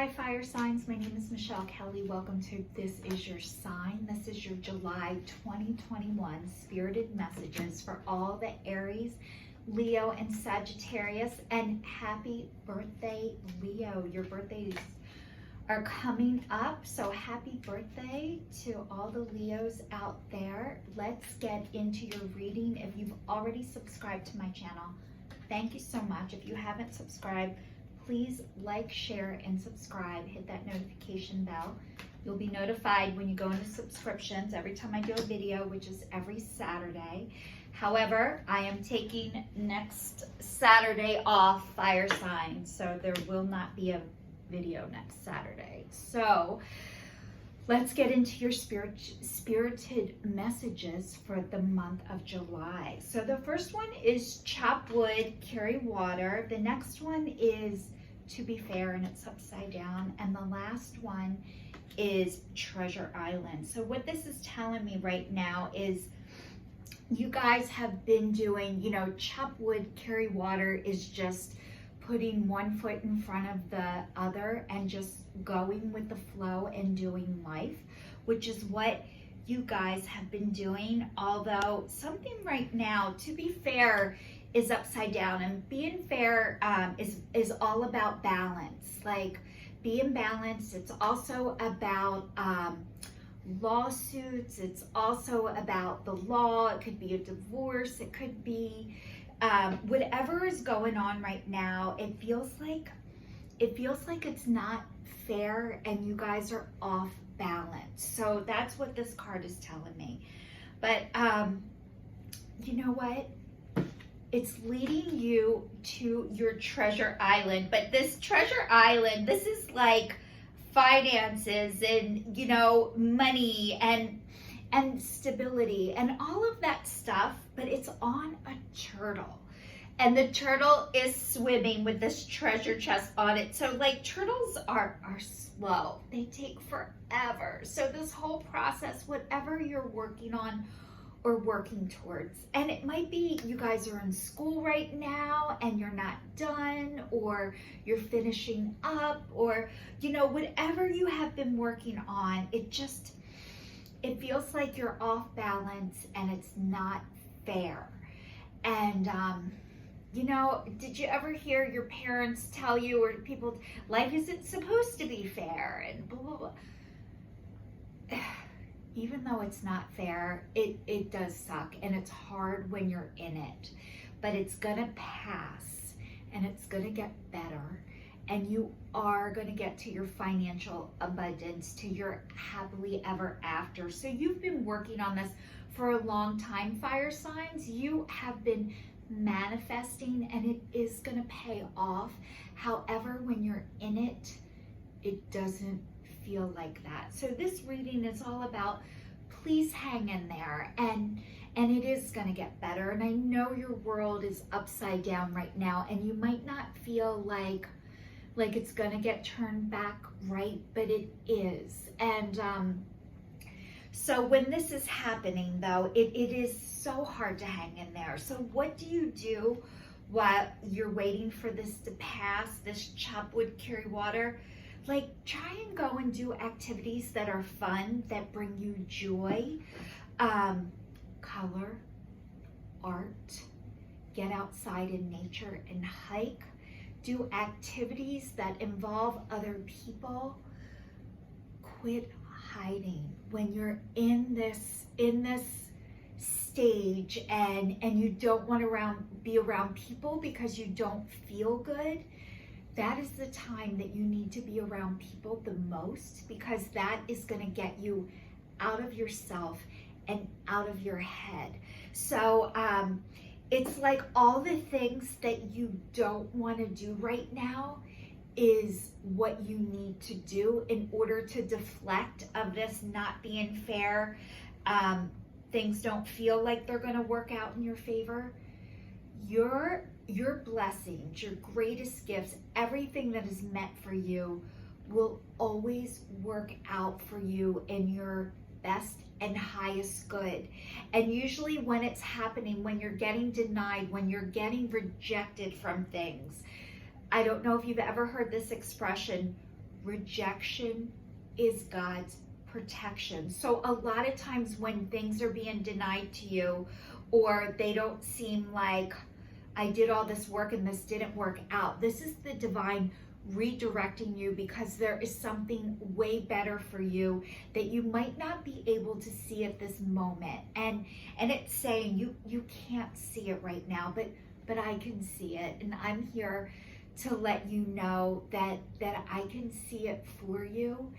Hi fire signs, my name is Michelle Kelly. Welcome to This Is Your Sign. This is your July 2021 spirited messages for all the Aries, Leo, and Sagittarius. And happy birthday, Leo. Your birthdays are coming up, so happy birthday to all the Leos out there. Let's get into your reading. If you've already subscribed to my channel, thank you so much. If you haven't subscribed, please like, share, and subscribe. Hit that notification bell. You'll be notified when you go into subscriptions every time I do a video, which is every Saturday. However, I am taking next Saturday off, fire sign, so there will not be a video next Saturday. So let's get into your spirited messages for the month of July. So the first one is chop wood, carry water. The next one is to be fair, and it's upside down. And the last one is Treasure Island. So what this is telling me right now is you guys have been doing, chop wood, carry water is just putting one foot in front of the other and just going with the flow and doing life, which is what you guys have been doing. Although something right now, to be fair, is upside down, and being fair is all about balance, like being balanced. It's also about lawsuits. It's also about the law. It could be a divorce. It could be whatever is going on right now. It feels like it's not fair, and you guys are off balance. So that's what this card is telling me. But you know what? It's leading you to your treasure island. But this treasure island, this is like finances and, money and stability and all of that stuff, but it's on a turtle. And the turtle is swimming with this treasure chest on it. So like turtles are slow. They take forever. So this whole process, whatever you're working on or working towards, and it might be you guys are in school right now and you're not done, or you're finishing up, or whatever you have been working on, it feels like you're off balance and it's not fair. And did you ever hear your parents tell you, or people, life isn't supposed to be fair and blah blah blah? Even though it's not fair, it does suck, and it's hard when you're in it, but it's gonna pass and it's gonna get better, and you are gonna get to your financial abundance, to your happily ever after. So you've been working on this for a long time, fire signs. You have been manifesting, and it is gonna pay off. However, when you're in it, it doesn't feel like that. So this reading is all about, please hang in there, and it is going to get better. And I know your world is upside down right now, and you might not feel like it's going to get turned back right, but it is. And so when this is happening, though, it is so hard to hang in there. So what do you do while you're waiting for this to pass, this chop wood, carry water? Like, try and go and do activities that are fun, that bring you joy. Color, art, get outside in nature and hike. Do activities that involve other people. Quit hiding when you're in this stage and you don't want to be around people because you don't feel good. That is the time that you need to be around people the most, because that is going to get you out of yourself and out of your head. So it's like all the things that you don't want to do right now is what you need to do in order to deflect of this not being fair. Things don't feel like they're going to work out in your favor. Your blessings, your greatest gifts, everything that is meant for you will always work out for you in your best and highest good. And usually when it's happening, when you're getting denied, when you're getting rejected from things, I don't know if you've ever heard this expression, rejection is God's protection. So a lot of times when things are being denied to you, or they don't seem like, I did all this work and this didn't work out, this is the divine redirecting you, because there is something way better for you that you might not be able to see at this moment. And it's saying you can't see it right now, but I can see it, and I'm here to let you know that I can see it for you,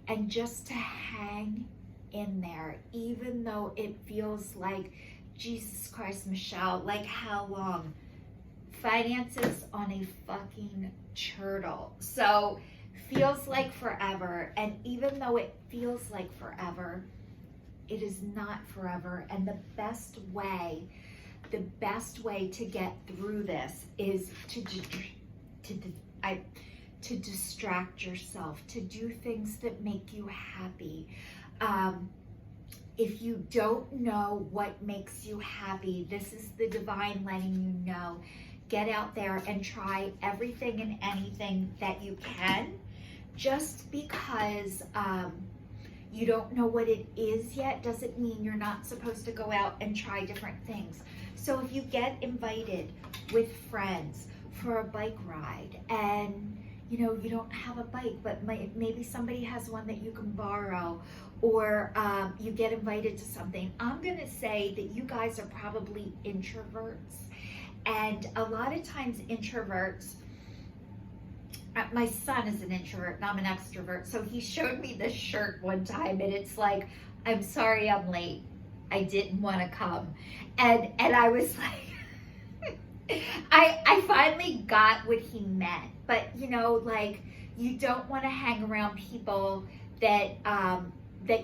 and just to hang in there, even though it feels like, Jesus Christ, Michelle, like how long? Finances on a fucking turtle. So feels like forever, and even though it feels like forever, it is not forever. And the best way to get through this is to distract yourself, to do things that make you happy. If you don't know what makes you happy, this is the divine letting you know. Get out there and try everything and anything that you can. Just because you don't know what it is yet doesn't mean you're not supposed to go out and try different things. So if you get invited with friends for a bike ride, and you don't have a bike, but maybe somebody has one that you can borrow, or you get invited to something, I'm gonna say that you guys are probably introverts. And a lot of times introverts, my son is an introvert and I'm an extrovert, so he showed me this shirt one time, and it's like, I'm sorry I'm late, I didn't want to come. And I was like, I finally got what he meant. But like, you don't want to hang around people that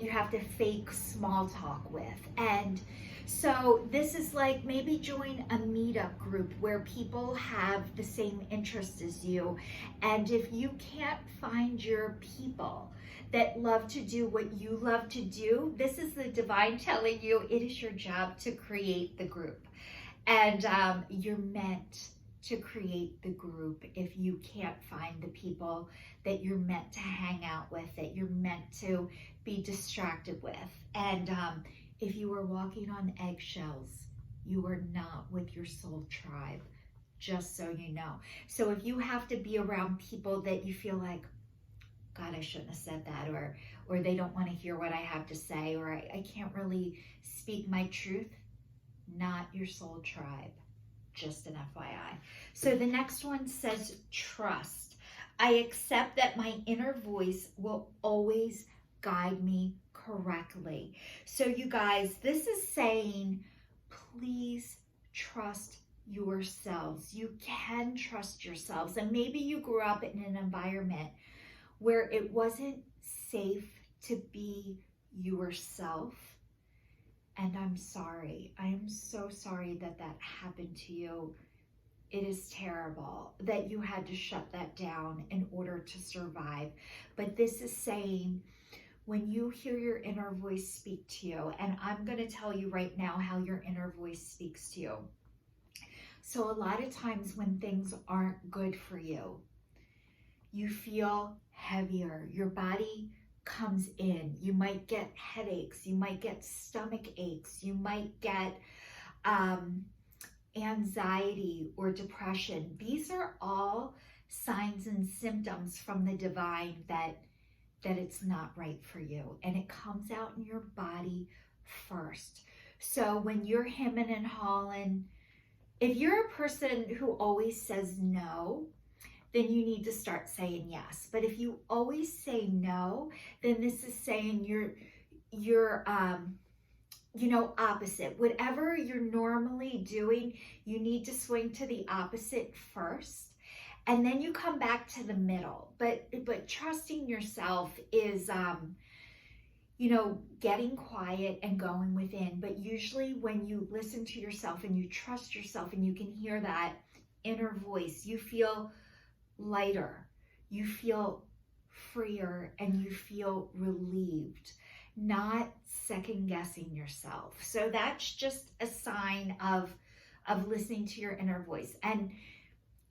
you have to fake small talk with. And so this is like, maybe join a meetup group where people have the same interests as you. And if you can't find your people that love to do what you love to do, this is the divine telling you it is your job to create the group. And you're meant to create the group if you can't find the people that you're meant to hang out with, that you're meant to be distracted with. And if you are walking on eggshells, you are not with your soul tribe, just so you know. So if you have to be around people that you feel like, God, I shouldn't have said that, or they don't want to hear what I have to say, or I can't really speak my truth, not your soul tribe, just an FYI. So the next one says trust. I accept that my inner voice will always guide me correctly. So you guys, this is saying, please trust yourselves. You can trust yourselves. And maybe you grew up in an environment where it wasn't safe to be yourself. And I'm sorry. I am so sorry that happened to you. It is terrible that you had to shut that down in order to survive. But this is saying, when you hear your inner voice speak to you, and I'm going to tell you right now how your inner voice speaks to you. So a lot of times when things aren't good for you, you feel heavier. Your body comes in. You might get headaches. You might get stomach aches. You might get anxiety or depression. These are all signs and symptoms from the divine that it's not right for you, and it comes out in your body first. So when you're hemming and hawing, if you're a person who always says no, then you need to start saying yes. But if you always say no, then this is saying you're opposite. Whatever you're normally doing, you need to swing to the opposite first. And then you come back to the middle. But trusting yourself is, getting quiet and going within. But usually when you listen to yourself and you trust yourself and you can hear that inner voice, you feel lighter, you feel freer, and you feel relieved, not second guessing yourself. So that's just a sign of listening to your inner voice. And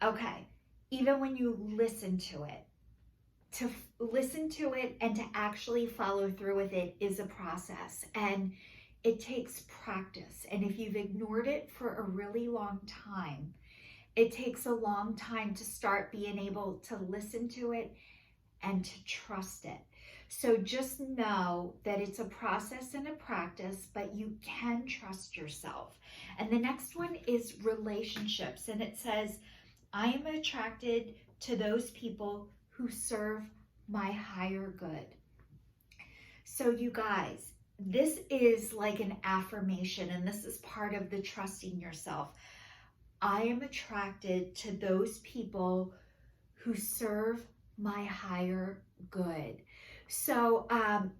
okay, even when you listen to it, to listen to it and to actually follow through with it is a process, and it takes practice. And if you've ignored it for a really long time, it takes a long time to start being able to listen to it and to trust it. So just know that it's a process and a practice, but you can trust yourself. And the next one is relationships. And it says, I am attracted to those people who serve my higher good. So you guys, this is like an affirmation, and this is part of the trusting yourself. I am attracted to those people who serve my higher good. So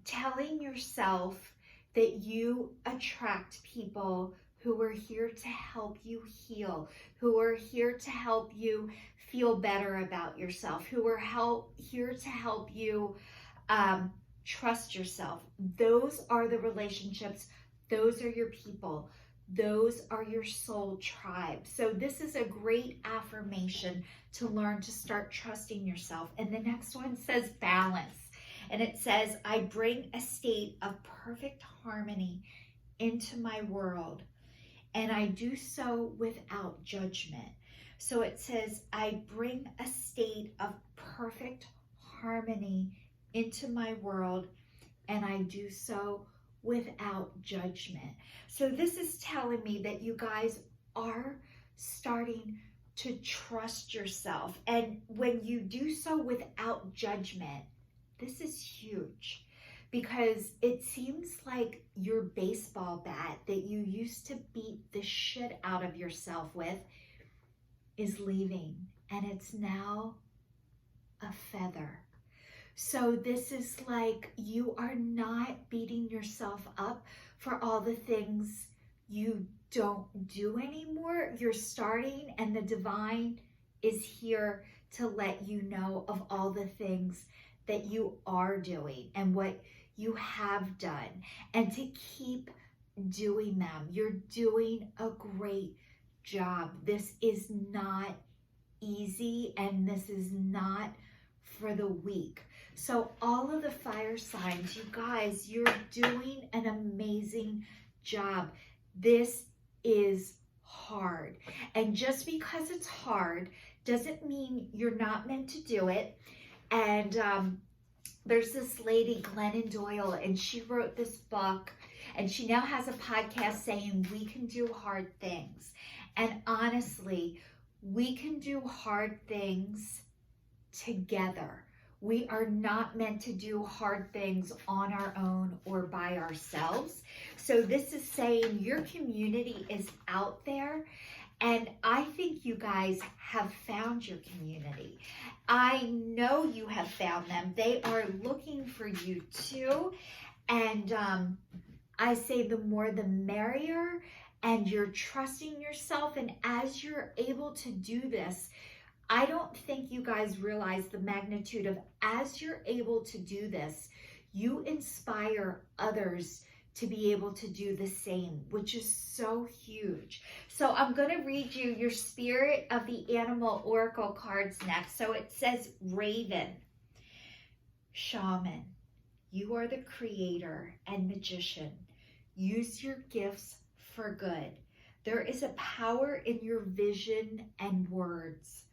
telling yourself that you attract people who are here to help you heal, who are here to help you feel better about yourself, who are here to help you trust yourself. Those are the relationships. Those are your people. Those are your soul tribe. So this is a great affirmation to learn to start trusting yourself. And the next one says balance. And it says, I bring a state of perfect harmony into my world, and I do so without judgment. So it says, I bring a state of perfect harmony into my world, and I do so without judgment. So this is telling me that you guys are starting to trust yourself. And when you do so without judgment, this is huge, because it seems like your baseball bat that you used to beat the shit out of yourself with is leaving, and it's now a feather. So this is like you are not beating yourself up for all the things you don't do anymore. You're starting, and the divine is here to let you know of all the things that you are doing and what you have done, and to keep doing them. You're doing a great job. This is not easy, and this is not for the weak. So all of the fire signs, you guys, you're doing an amazing job. This is hard. And just because it's hard doesn't mean you're not meant to do it. And there's this lady, Glennon Doyle, and she wrote this book, and she now has a podcast saying we can do hard things. And honestly, we can do hard things together. We are not meant to do hard things on our own or by ourselves. So this is saying your community is out there, and I think you guys have found your community. I know you have found them. They are looking for you too. And I say the more the merrier, and you're trusting yourself. And as you're able to do this, I don't think you guys realize the magnitude of, as you're able to do this, you inspire others to be able to do the same, which is so huge. So I'm going to read you your Spirit of the Animal Oracle cards next. So it says Raven, Shaman, you are the creator and magician. Use your gifts for good. There is a power in your vision and words.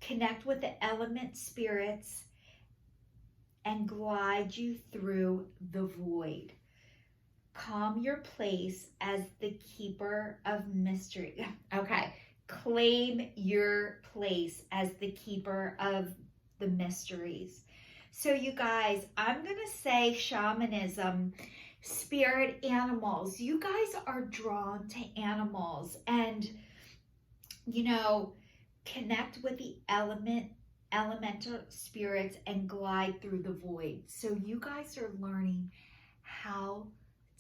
Connect with the element spirits and glide you through the void. Calm your place as the keeper of mystery. Okay, claim your place as the keeper of the mysteries. So you guys, I'm going to say shamanism, spirit animals. You guys are drawn to animals, and, you know, connect with the elemental spirits and glide through the void. So you guys are learning how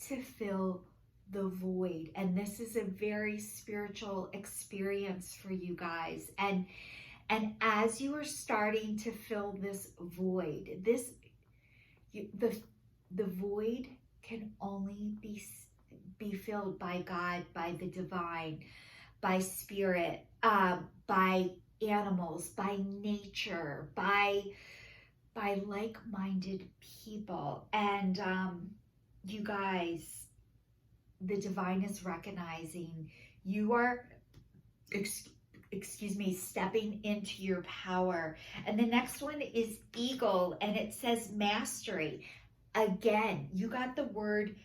to fill the void, and this is a very spiritual experience for you guys. And as you are starting to fill this void, the void can only be filled by God, by the divine, by spirit, by animals, by nature, by by like-minded people. And you guys, the divine is recognizing you are, excuse me, stepping into your power. And the next one is eagle, and it says mastery. Again, you got the word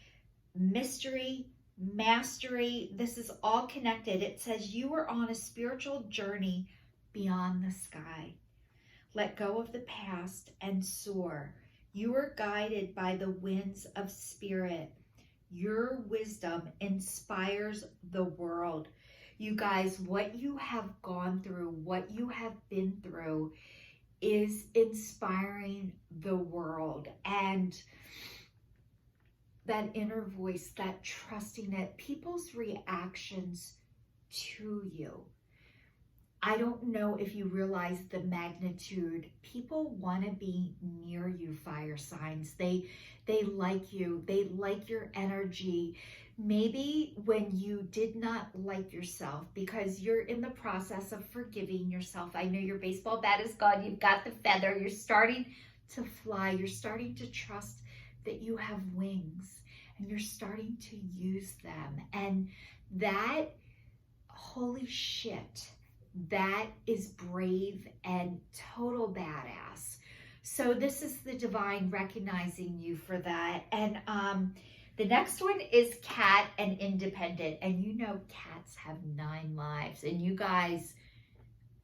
mystery, mastery. This is all connected. It says you are on a spiritual journey beyond the sky. Let go of the past and soar. You are guided by the winds of spirit. Your wisdom inspires the world. You guys, what you have gone through, what you have been through is inspiring the world. And that inner voice, that trusting it, people's reactions to you. I don't know if you realize the magnitude. People want to be near you, fire signs. They like you. They like your energy. Maybe when you did not like yourself because you're in the process of forgiving yourself. I know your baseball bat is gone. You've got the feather. You're starting to fly. You're starting to trust that you have wings and you're starting to use them. And that, holy shit, that is brave and total badass. So this is the divine recognizing you for that. And the next one is cat and independent. And you know cats have 9 lives. And you guys,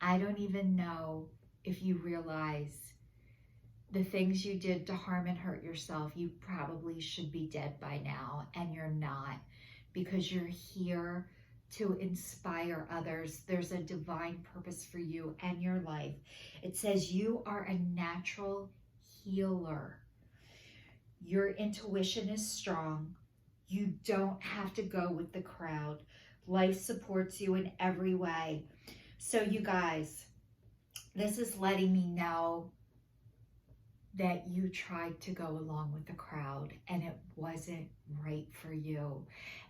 I don't even know if you realize the things you did to harm and hurt yourself. You probably should be dead by now, and you're not, because you're here to inspire others. There's a divine purpose for you and your life. It says you are a natural healer. Your intuition is strong. You don't have to go with the crowd. Life supports you in every way. So you guys, this is letting me know that you tried to go along with the crowd and it wasn't right for you.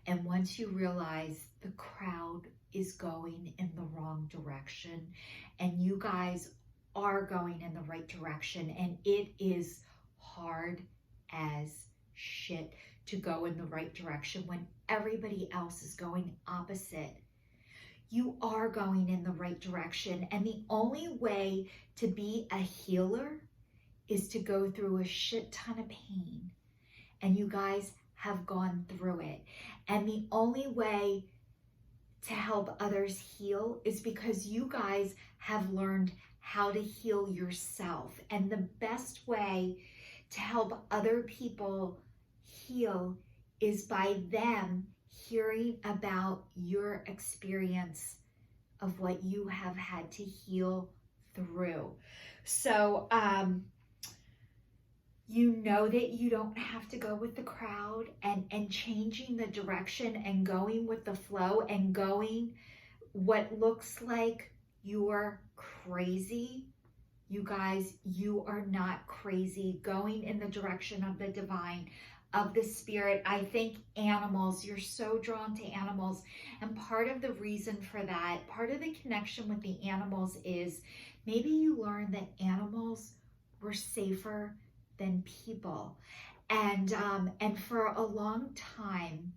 And once you realize the crowd is going in the wrong direction and you guys are going in the right direction, and it is hard as shit to go in the right direction when everybody else is going opposite. You are going in the right direction, and the only way to be a healer is to go through a shit ton of pain. And you guys have gone through it. And the only way to help others heal is because you guys have learned how to heal yourself. And the best way to help other people heal is by them hearing about your experience of what you have had to heal through. So, you know that you don't have to go with the crowd, and changing the direction and going with the flow and going what looks like you're crazy. You guys, you are not crazy. Going in the direction of the divine, of the spirit. I think animals, you're so drawn to animals. And part of the reason for that, part of the connection with the animals is maybe you learned that animals were safer than people. And for a long time,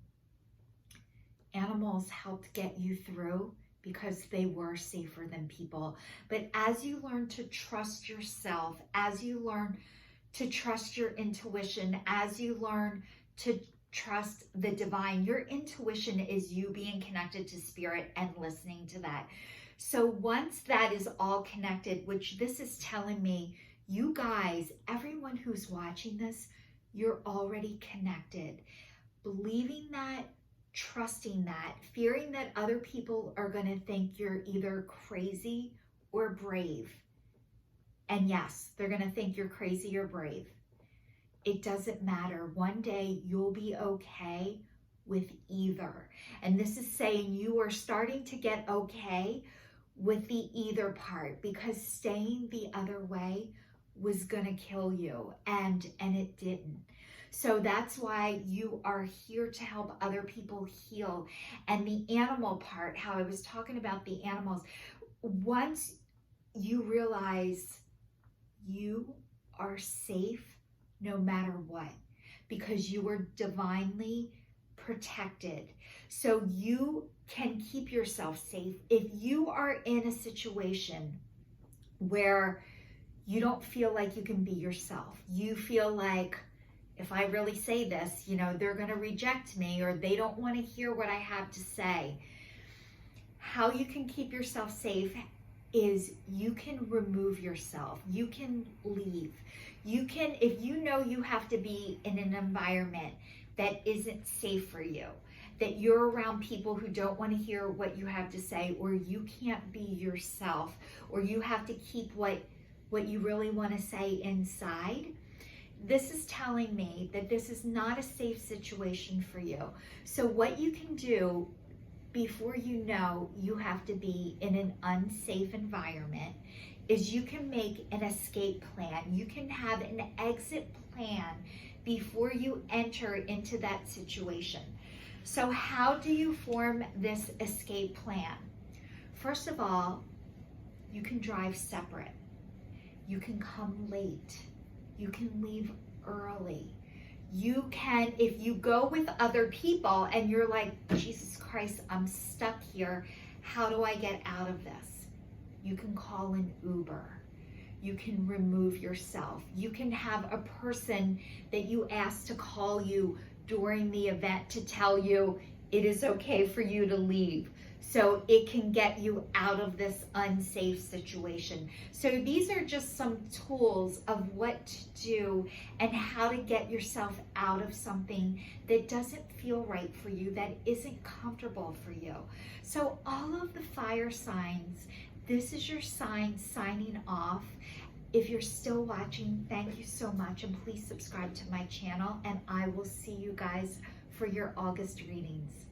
animals helped get you through because they were safer than people. But as you learn to trust yourself, as you learn to trust your intuition, as you learn to trust the divine, your intuition is you being connected to spirit and listening to that. So once that is all connected, which this is telling me, you guys, everyone who's watching this, you're already connected. Believing that, trusting that, fearing that other people are going to think you're either crazy or brave. And yes, they're going to think you're crazy or brave. It doesn't matter. One day you'll be okay with either. And this is saying you are starting to get okay with the either part, because staying the other way was gonna kill you, and it didn't. So that's why you are here to help other people heal. And the animal part, how I was talking about the animals, once you realize you are safe no matter what, because you are divinely protected. So you can keep yourself safe. If you are in a situation where you don't feel like you can be yourself, you feel like, if I really say this, they're going to reject me, or they don't want to hear what I have to say. How you can keep yourself safe is you can remove yourself. You can leave. You can, if you know you have to be in an environment that isn't safe for you, that you're around people who don't want to hear what you have to say, or you can't be yourself, or you have to keep what you really want to say inside, this is telling me that this is not a safe situation for you. So what you can do before you know you have to be in an unsafe environment is you can make an escape plan. You can have an exit plan before you enter into that situation. So how do you form this escape plan? First of all, you can drive separate. You can come late. You can leave early. You can, if you go with other people and you're like, Jesus Christ, I'm stuck here. How do I get out of this? You can call an Uber. You can remove yourself. You can have a person that you ask to call you during the event to tell you it is okay for you to leave. So it can get you out of this unsafe situation. So these are just some tools of what to do and how to get yourself out of something that doesn't feel right for you, that isn't comfortable for you. So all of the fire signs, this is your sign signing off. If you're still watching, thank you so much, and please subscribe to my channel, and I will see you guys for your August readings.